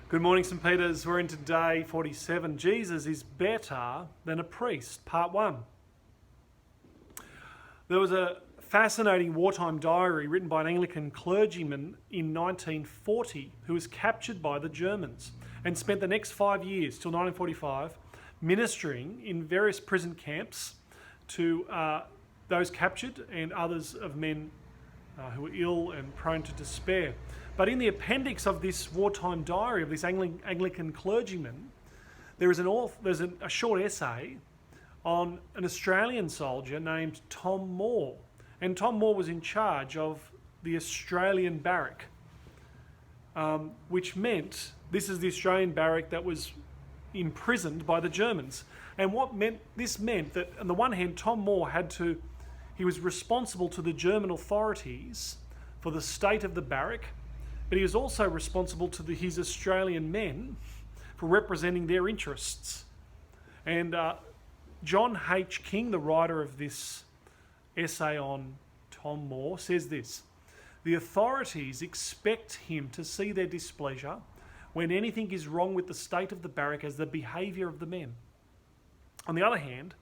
Good morning, St. Peter's. We're into day 47. Jesus is better than a priest, part 1. There was a fascinating wartime diary written by an Anglican clergyman in 1940 who was captured by the Germans and spent the next 5 years, till 1945, ministering in various prison camps to those captured and others of men who were ill and prone to despair. But in the appendix of this wartime diary of this Anglican clergyman, there's a short essay on an Australian soldier named Tom Moore. And Tom Moore was in charge of the Australian barrack, which meant this is the Australian barrack that was imprisoned by the Germans. And this meant that, on the one hand, Tom Moore he was responsible to the German authorities for the state of the barrack, but he was also responsible to his Australian men for representing their interests. And John H. King, the writer of this essay on Tom Moore, says this: "The authorities expect him to see their displeasure when anything is wrong with the state of the barrack as the behaviour of the men. On the other hand,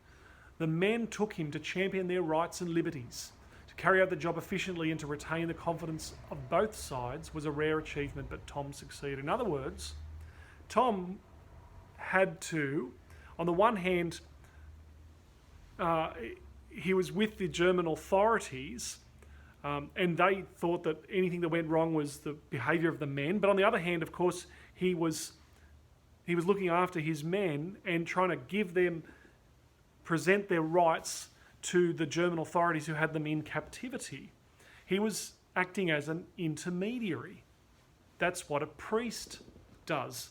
the men took him to champion their rights and liberties. To carry out the job efficiently and to retain the confidence of both sides was a rare achievement, but Tom succeeded." In other words, Tom had to, on the one hand, he was with the German authorities, and they thought that anything that went wrong was the behaviour of the men. But on the other hand, of course, he was looking after his men and trying to present their rights to the German authorities who had them in captivity. He was acting as an intermediary. That's what a priest does.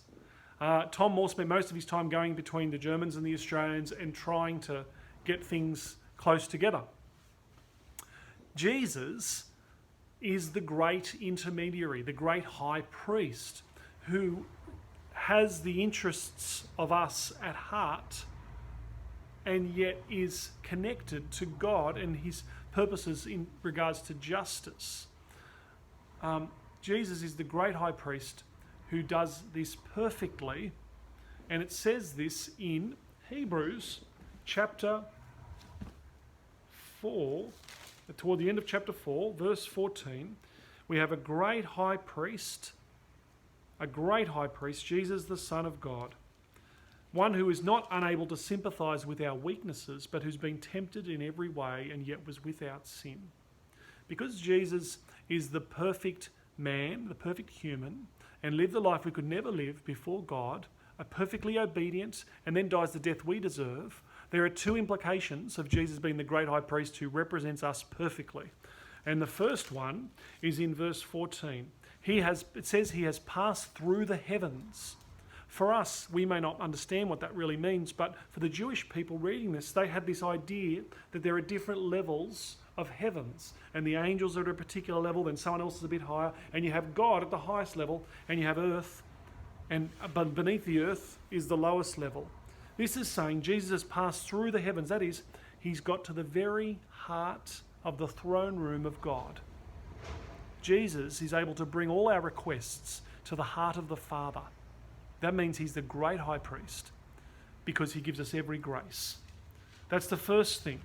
Tom Moore spent most of his time going between the Germans and the Australians and trying to get things close together. Jesus is the great intermediary, the great high priest, who has the interests of us at heart and yet is connected to God and his purposes in regards to justice. Jesus is the great high priest who does this perfectly, and it says this in Hebrews chapter 4, toward the end of chapter 4, verse 14. We have a great high priest, Jesus the Son of God, one who is not unable to sympathise with our weaknesses, but who's been tempted in every way and yet was without sin. Because Jesus is the perfect man, the perfect human, and lived the life we could never live before God, are perfectly obedient, and then dies the death we deserve, there are two implications of Jesus being the great high priest who represents us perfectly. And the first one is in verse 14. It says he has passed through the heavens. For us, we may not understand what that really means, but for the Jewish people reading this, they had this idea that there are different levels of heavens, and the angels are at a particular level, then someone else is a bit higher, and you have God at the highest level, and you have earth, but beneath the earth is the lowest level. This is saying Jesus has passed through the heavens. That is, he's got to the very heart of the throne room of God. Jesus is able to bring all our requests to the heart of the Father. That means he's the great high priest because he gives us every grace. That's the first thing.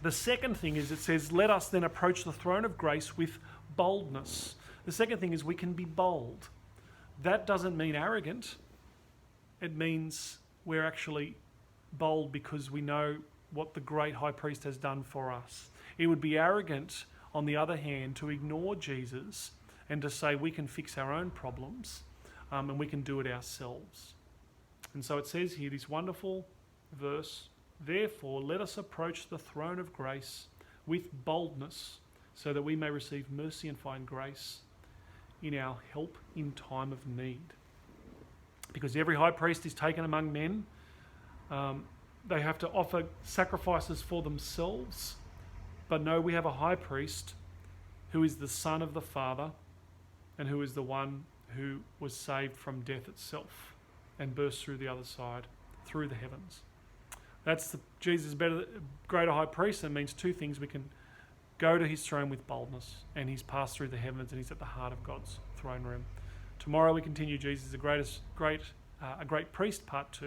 The second thing is it says, let us then approach the throne of grace with boldness. The second thing is we can be bold. That doesn't mean arrogant. It means we're actually bold because we know what the great high priest has done for us. It would be arrogant, on the other hand, to ignore Jesus and to say we can fix our own problems and we can do it ourselves. And so it says here, this wonderful verse, therefore let us approach the throne of grace with boldness so that we may receive mercy and find grace in our help in time of need. Because every high priest is taken among men. They have to offer sacrifices for themselves. But no, we have a high priest who is the Son of the Father and who is the one who was saved from death itself and burst through the other side, through the heavens. Jesus is greater high priest. That means two things. We can go to his throne with boldness, and he's passed through the heavens and he's at the heart of God's throne room. Tomorrow we continue Jesus, a great priest, part 2.